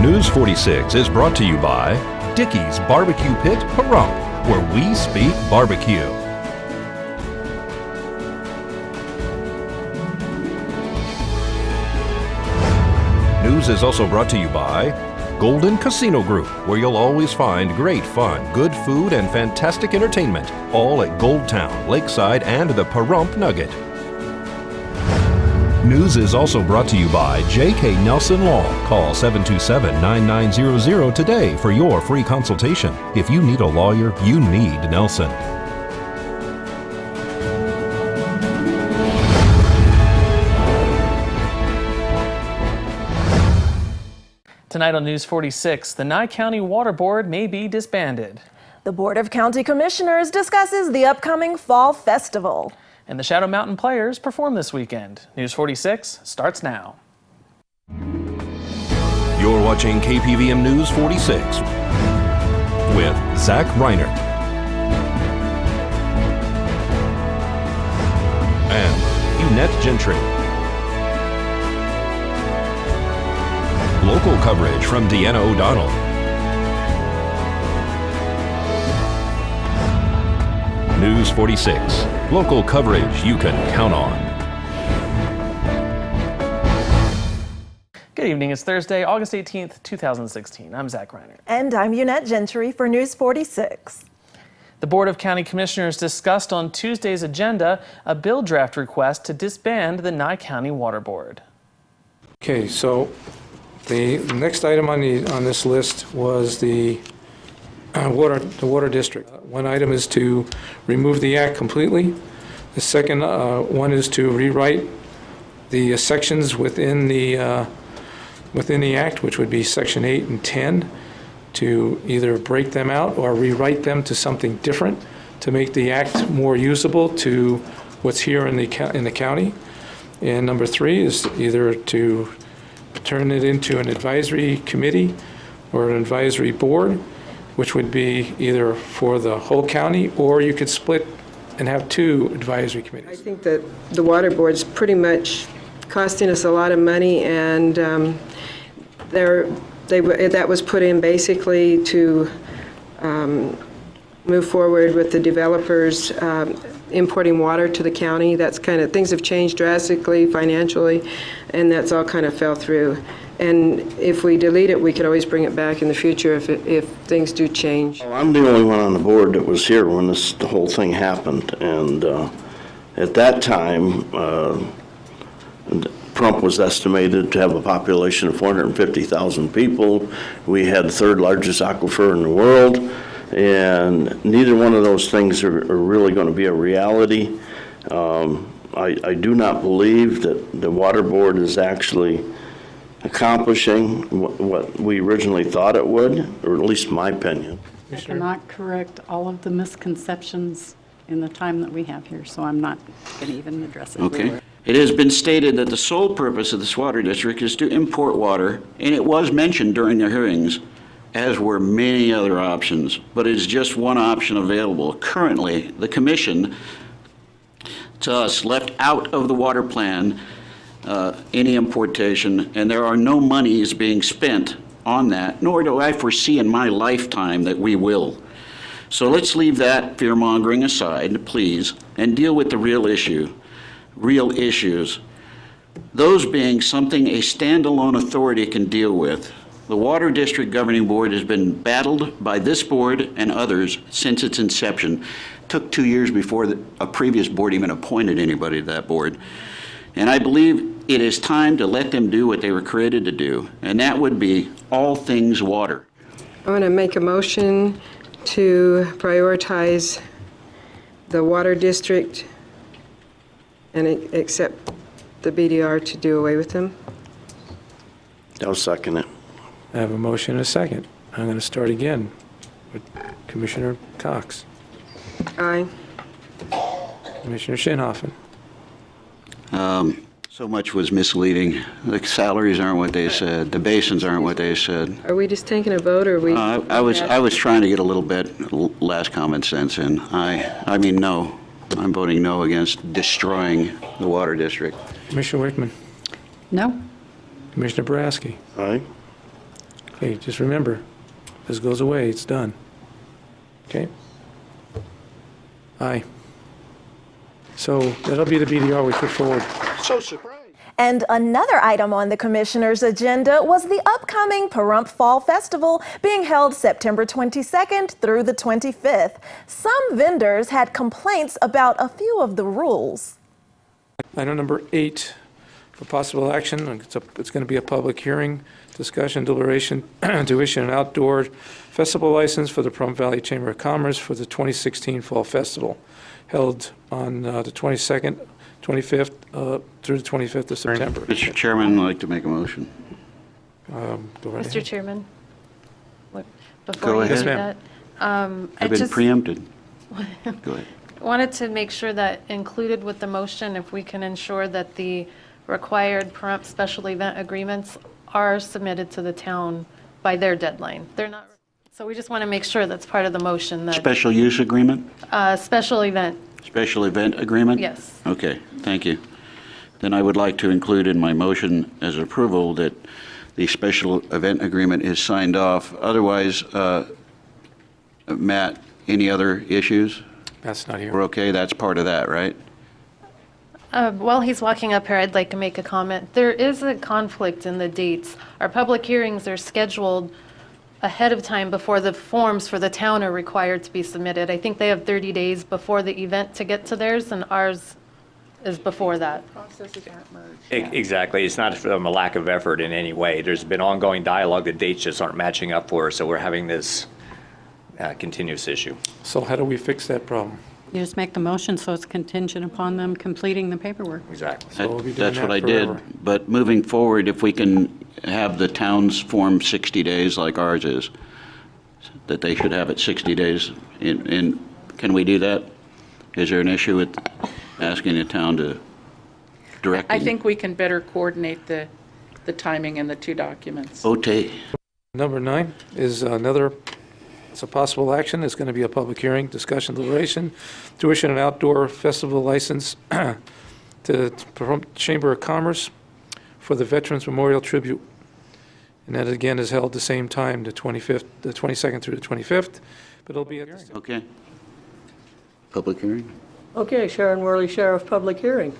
News 46 is brought to you by Dickey's Barbecue Pit, Pahrump, where we speak barbecue. News is also brought to you by Golden Casino Group, where you'll always find great fun, good food, and fantastic entertainment, all at Gold Town, Lakeside, and the Pahrump Nugget. News is also brought to you by J.K. Nelson Law. Call 727-9900 today for your free consultation. If you need a lawyer, you need Nelson. Tonight on News 46, the Nye County Water Board may be disbanded. The Board of County Commissioners discusses the upcoming Fall Festival. And the Shadow Mountain Players perform this weekend. News 46 starts now. You're watching KPVM News 46 with Zach Reinert and Eunette Gentry. Local coverage from Deanna O'Donnell. News 46. Local coverage you can count on. Good evening. It's Thursday, August 18th, 2016. I'm Zach Reinert. And I'm Eunette Gentry for News 46. The Board of County Commissioners discussed on Tuesday's agenda a bill draft request to disband the Nye County Water Board. Okay, so the next item on this list was the water district. One item is to remove the act completely. The second one is to rewrite the sections within the act, which would be section 8 and 10, to either break them out or rewrite them to something different to make the act more usable to what's here in the county. And number 3 is either to turn it into an advisory committee or an advisory board, which would be either for the whole county, or you could split and have 2 advisory committees. I think that the water board's pretty much costing us a lot of money, and that was put in basically to move forward with the developers importing water to the county. That's kind of, things have changed drastically financially, and that's all kind of fell through. And if we delete it, we could always bring it back in the future if things do change. Well, I'm the only one on the board that was here when the whole thing happened, and at that time, Pahrump was estimated to have a population of 450,000 people. We had the 3rd largest aquifer in the world, and neither one of those things are really going to be a reality. I do not believe that the water board is actually accomplishing what we originally thought it would, or at least my opinion. I cannot correct all of the misconceptions in the time that we have here, so I'm not going to even address it. Okay. It has been stated that the sole purpose of this water district is to import water, and it was mentioned during the hearings, as were many other options, but it is just one option available. Currently, the commission, to us, left out of the water plan any importation, and there are no monies being spent on that, nor do I foresee in my lifetime that we will. So let's leave that fear-mongering aside, please, and deal with the real issues. Those being something a standalone authority can deal with. The Water District Governing Board has been battled by this board and others since its inception. It took 2 years before a previous board even appointed anybody to that board. And I believe it is time to let them do what they were created to do, and that would be all things water. I want to make a motion to prioritize the water district and accept the BDR to do away with them. I'll second it. I have a motion and a second. I'm going to start again with Commissioner Cox. Aye. Commissioner Shinhoffen. So much was misleading. The salaries aren't what they said. The basins aren't what they said. Are we just taking a vote, or are we? I was trying to get a little bit less common sense in. I mean, no. I'm voting no against destroying the water district. Commissioner Wickman. No. Commissioner Boraski. Aye. Okay, just remember, this goes away, it's done. Okay? Aye. So that'll be the BDR we put forward. So surprised. And another item on the commissioner's agenda was the upcoming Pahrump Fall Festival being held September 22nd through the 25th. Some vendors had complaints about a few of the rules. Item number 8 for possible action. It's going to be a public hearing, discussion, deliberation to issue an outdoor festival license for the Pahrump Valley Chamber of Commerce for the 2016 Fall Festival, held on the 22nd, 25th through the 25th of September. Mr. Chairman, I'd like to make a motion. Go right Mr. ahead. Chairman, Go before you ahead. do Yes, that, I've been preempted. Go ahead. wanted to make sure that included with the motion, if we can ensure that the required Pahrump special event agreements are submitted to the town by their deadline. They're not, so we just want to make sure that's part of the motion, that Special use agreement? special event, Special event agreement? yes. Okay, thank you. Then I would like to include in my motion as approval that the special event agreement is signed off. Otherwise, Matt, any other issues? That's not here. We're okay, that's part of that, right? While he's walking up here, I'd like to make a comment. There is a conflict in the dates. Our public hearings are scheduled ahead of time before the forms for the town are required to be submitted. I think they have 30 days before the event to get to theirs, and ours is before that. Exactly. It's not from a lack of effort in any way. There's been ongoing dialogue. The dates just aren't matching up for us, so we're having this continuous issue. So how do we fix that problem? You just make the motion so it's contingent upon them completing the paperwork. Exactly. So we'll be doing That's what that I did. forever. But moving forward, if we can have the towns form 60 days like ours is, that they should have it 60 days, can we do that? Is there an issue with asking the town to direct? I think we can better coordinate the timing in the two documents. Okay. Number 9 is another, it's a possible action. It's going to be a public hearing, discussion, deliberation to issue an outdoor festival license to Pahrump Chamber of Commerce for the Veterans Memorial Tribute. And that again is held the same time, the 25th, the 22nd through the 25th, but it'll be at the Okay. Public hearing? Okay, Sharon Worley, Sheriff, public hearing.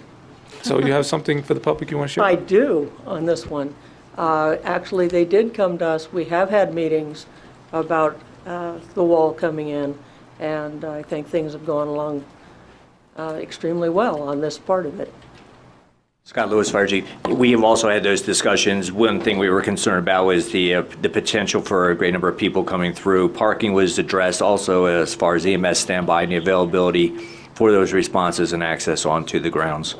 So you have something for the public you want to share? I do on this one. Actually, they did come to us. We have had meetings about the wall coming in, and I think things have gone along extremely well on this part of it. Scott Lewis, Fire Chief. We have also had those discussions. One thing we were concerned about was the potential for a great number of people coming through. Parking was addressed also as far as EMS standby and the availability for those responses and access onto the grounds.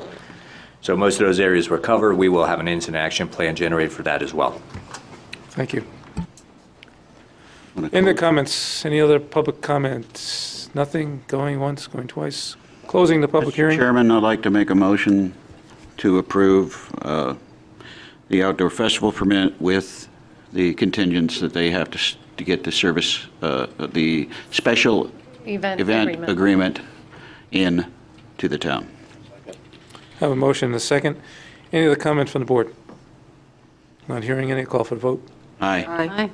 So most of those areas were covered. We will have an incident action plan generated for that as well. Thank you. In the comments, any other public comments? Nothing? Going once, going twice? Closing the public hearing? Mr. Chairman, I'd like to make a motion to approve the outdoor festival permit with the contingents that they have to get the service, the special event agreement in to the town. Have a motion and a second. Any other comment from the board? Not hearing any, call for the vote. Aye. Aye.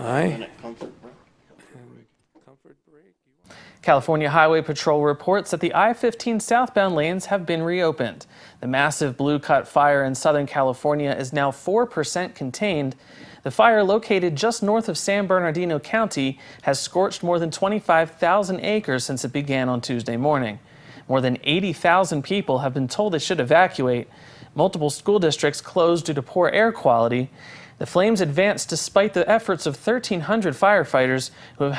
Aye. California Highway Patrol reports that the I-15 southbound lanes have been reopened. The massive Blue Cut fire in Southern California is now 4% contained. The fire, located just north of San Bernardino County, has scorched more than 25,000 acres since it began on Tuesday morning. More than 80,000 people have been told they should evacuate. Multiple school districts closed due to poor air quality. The flames advanced despite the efforts of 1,300 firefighters who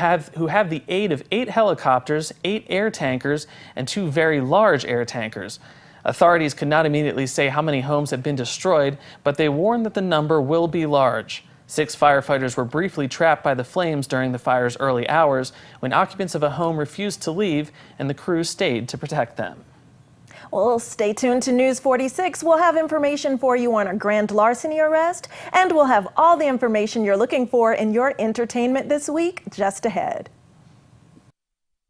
have the aid of 8 helicopters, 8 air tankers, and 2 very large air tankers. Authorities could not immediately say how many homes have been destroyed, but they warned that the number will be large. 6 firefighters were briefly trapped by the flames during the fire's early hours when occupants of a home refused to leave and the crew stayed to protect them. Well, stay tuned to News 46. We'll have information for you on a grand larceny arrest, and we'll have all the information you're looking for in your entertainment this week just ahead.